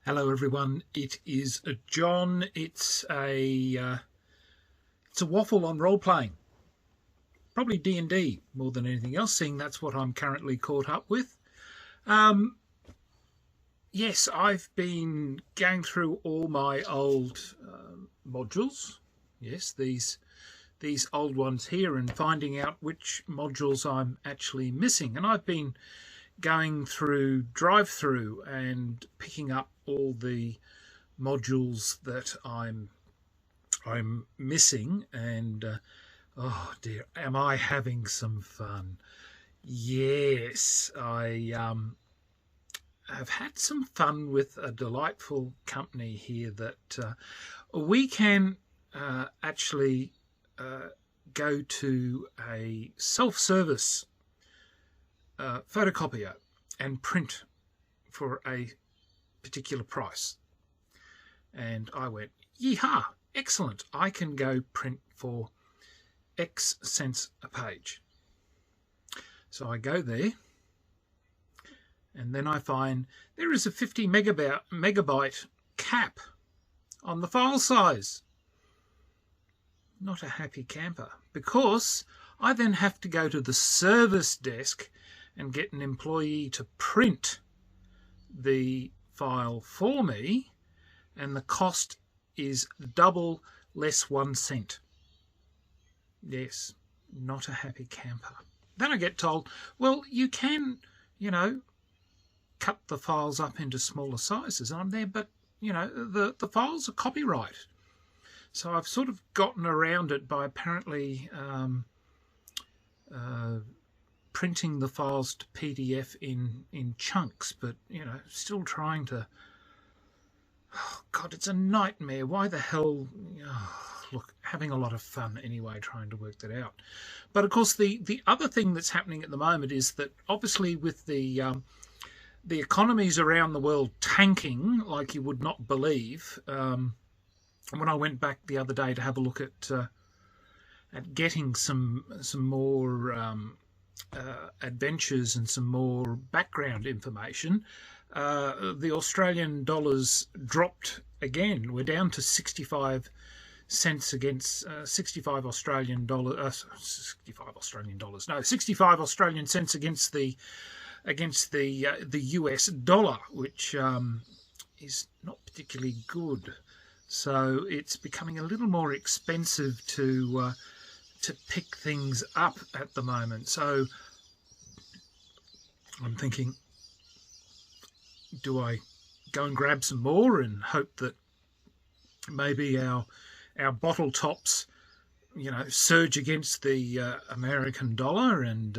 Hello everyone, it is John. It's a waffle on role playing, probably D&D more than anything else, seeing that's what I'm currently caught up with. Yes, I've been going through all my old modules. Yes, these old ones here, and finding out which modules I'm actually missing. And I've been going through drive-through and picking up all the modules that I'm missing, and oh dear, am I having some fun? Yes, I have had some fun with a delightful company here that we can actually go to a self-service photocopier and print for a particular price. And I went, yeehaw, excellent, I can go print for X cents a page. So I go there, and then I find there is a 50 megabyte cap on the file size. Not a happy camper, because I then have to go to the service desk and get an employee to print the file for me, and the cost is double less 1 cent. Yes, not a happy camper. Then I get told, well, you can, cut the files up into smaller sizes. And I'm there, but, the files are copyright. So I've sort of gotten around it by apparently printing the files to PDF in chunks, but, still trying to... Oh, God, it's a nightmare. Why the hell... Oh, look, having a lot of fun anyway trying to work that out. But, of course, the other thing that's happening at the moment is that, obviously, with the economies around the world tanking like you would not believe... when I went back the other day to have a look at getting some more adventures and some more background information, the Australian dollars dropped again. We're down to 65 cents against 65 Australian dollars. 65 Australian dollars. No, 65 Australian cents against the US dollar, which is not particularly good. So it's becoming a little more expensive to pick things up at the moment. So I'm thinking, do I go and grab some more and hope that maybe our bottle tops, surge against the American dollar, and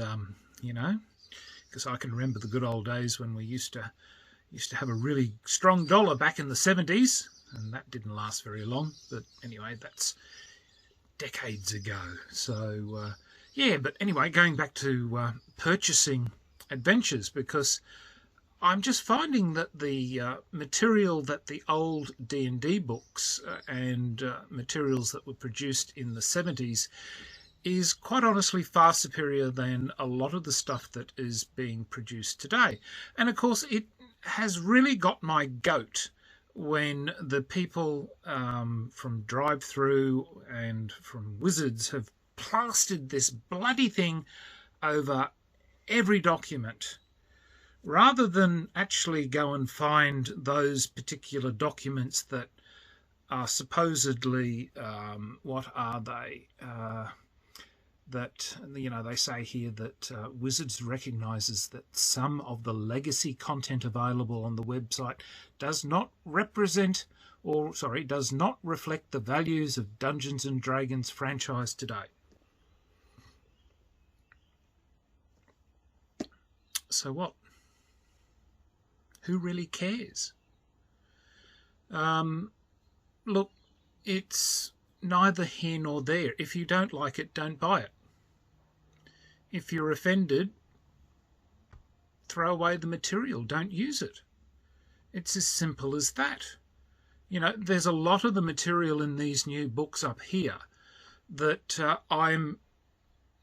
because I can remember the good old days when we used to have a really strong dollar back in the 70s. And that didn't last very long, but anyway, that's decades ago. So, yeah, but anyway, going back to purchasing adventures, because I'm just finding that the material that the old D&D books and materials that were produced in the 70s is quite honestly far superior than a lot of the stuff that is being produced today. And, of course, it has really got my goat when the people from Drive-Through and from Wizards have plastered this bloody thing over every document, rather than actually go and find those particular documents that are supposedly, what are they? That, they say here that Wizards recognises that some of the legacy content available on the website does not reflect the values of Dungeons and Dragons franchise today. So what? Who really cares? Look, it's neither here nor there. If you don't like it, don't buy it. If you're offended, throw away the material, don't use it. It's as simple as that. There's a lot of the material in these new books up here that I'm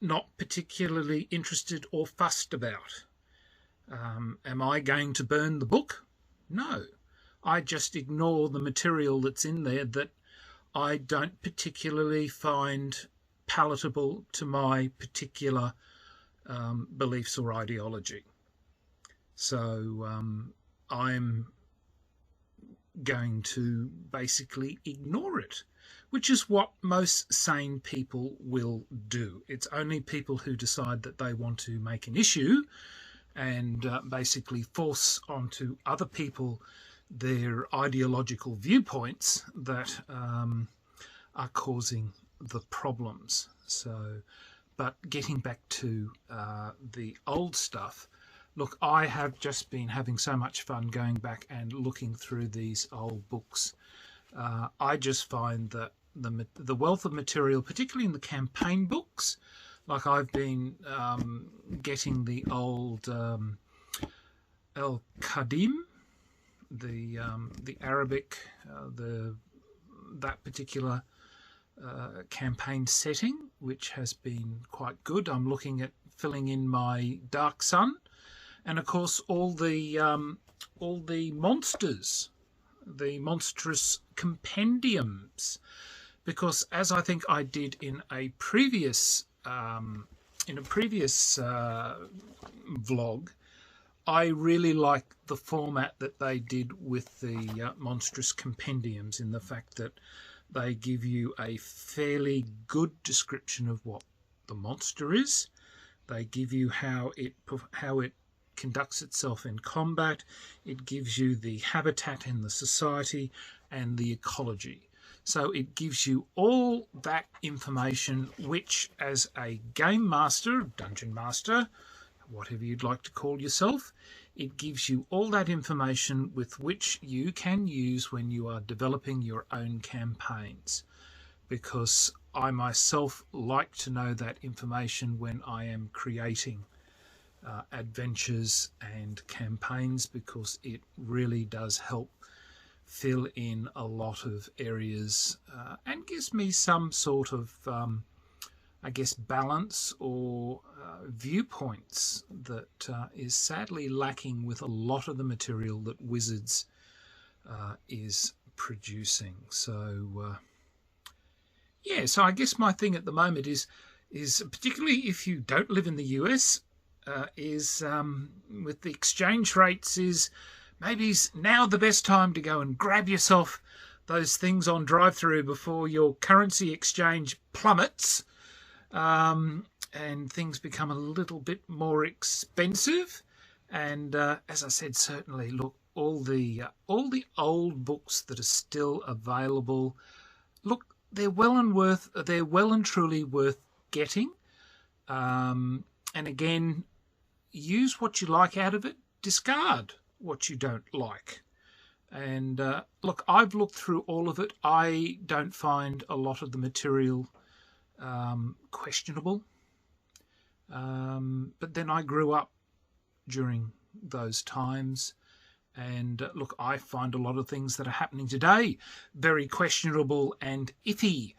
not particularly interested or fussed about. Am I going to burn the book? No. I just ignore the material that's in there that I don't particularly find palatable to my particular beliefs or ideology. So I'm going to basically ignore it, which is what most sane people will do. It's only people who decide that they want to make an issue and basically force onto other people their ideological viewpoints that are causing the problems. So, but getting back to the old stuff, look, I have just been having so much fun going back and looking through these old books. I just find that the wealth of material, particularly in the campaign books, like I've been getting the old El Qadim, the Arabic, that particular campaign setting, which has been quite good. I'm looking at filling in my Dark Sun, and of course all the monsters, the monstrous compendiums, because as I think I did in a previous vlog, I really like the format that they did with the monstrous compendiums, in the fact that they give you a fairly good description of what the monster is. They give you how it conducts itself in combat. It gives you the habitat in the society and the ecology. So it gives you all that information, which as a game master, dungeon master, whatever you'd like to call yourself, it gives you all that information with which you can use when you are developing your own campaigns. Because I myself like to know that information when I am creating adventures and campaigns, because it really does help fill in a lot of areas and gives me some sort of I guess balance or viewpoints that is sadly lacking with a lot of the material that Wizards is producing. So yeah, so I guess my thing at the moment is particularly if you don't live in the US, is with the exchange rates, is maybe now the best time to go and grab yourself those things on drive-through before your currency exchange plummets and things become a little bit more expensive. And as I said, certainly look, all the old books that are still available, look, they're well and truly worth getting. And again, use what you like out of it, discard what you don't like. And look, I've looked through all of it. I don't find a lot of the material questionable. But then I grew up during those times, and look, I find a lot of things that are happening today very questionable and iffy.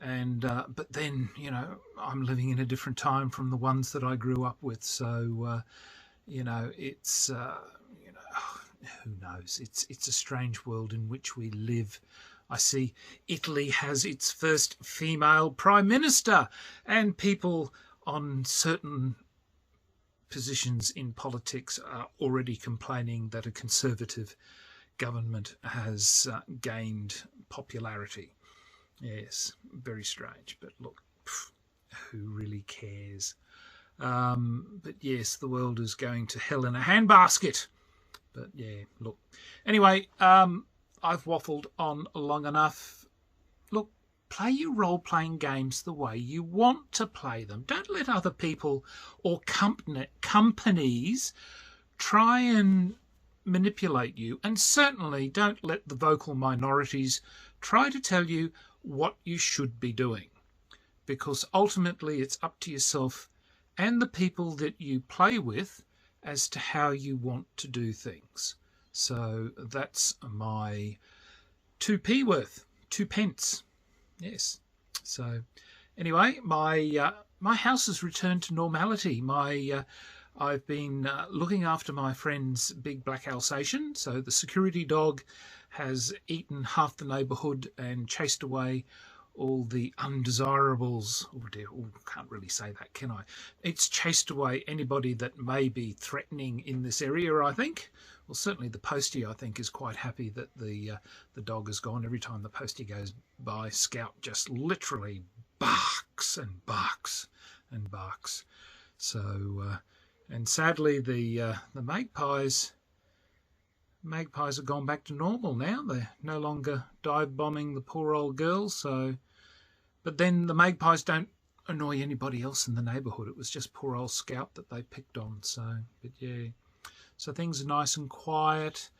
And but then, you know, I'm living in a different time from the ones that I grew up with. So you know, it's you know, who knows? It's a strange world in which we live. I see Italy has its first female prime minister, and people on certain positions in politics are already complaining that a conservative government has gained popularity. Yes, very strange, but look, who really cares? But yes, the world is going to hell in a handbasket. But yeah, look. Anyway, I've waffled on long enough. Look, play your role-playing games the way you want to play them. Don't let other people or companies try and manipulate you. And certainly don't let the vocal minorities try to tell you what you should be doing. Because ultimately it's up to yourself and the people that you play with as to how you want to do things. So that's my 2p worth, 2 pence. Yes. So anyway, my house has returned to normality. I've been looking after my friend's big black Alsatian. So the security dog has eaten half the neighbourhood and chased away all the undesirables. Oh dear, can't really say that, can I? It's chased away anybody that may be threatening in this area, I think. Well, certainly the postie, I think, is quite happy that the dog is gone. Every time the postie goes by, Scout just literally barks and barks and barks. So, and sadly, the magpies have gone back to normal now. They're no longer dive bombing the poor old girls. So, but then the magpies don't annoy anybody else in the neighbourhood. It was just poor old Scout that they picked on. So, but yeah, so things are nice and quiet.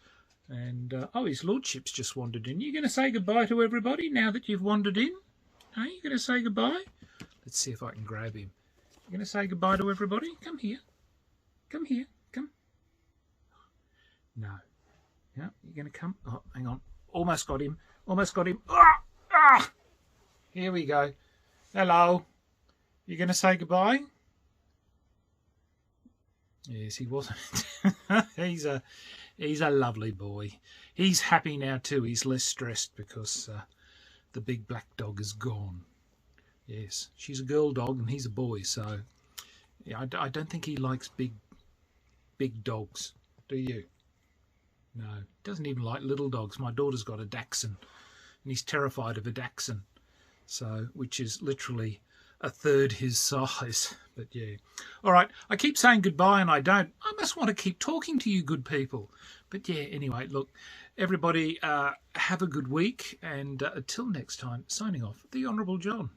And oh, his lordship's just wandered in. You going to say goodbye to everybody now that you've wandered in? Are you going to say goodbye? Let's see if I can grab him. You going to say goodbye to everybody? Come here. Come here. Come. No. Yeah, you're going to come. Oh, hang on. Almost got him. Almost got him. Ah! Ah! Here we go. Hello. You going to say goodbye? Yes, he wasn't. He's a lovely boy. He's happy now too. He's less stressed because the big black dog is gone. Yes, she's a girl dog and he's a boy. So yeah, I don't think he likes big dogs. Do you? No, doesn't even like little dogs. My daughter's got a Dachshund, and he's terrified of a Dachshund, so which is literally a third his size. But yeah, all right. I keep saying goodbye, and I don't. I must want to keep talking to you, good people. But yeah, anyway, look, everybody, have a good week, and until next time, signing off, the Honourable John.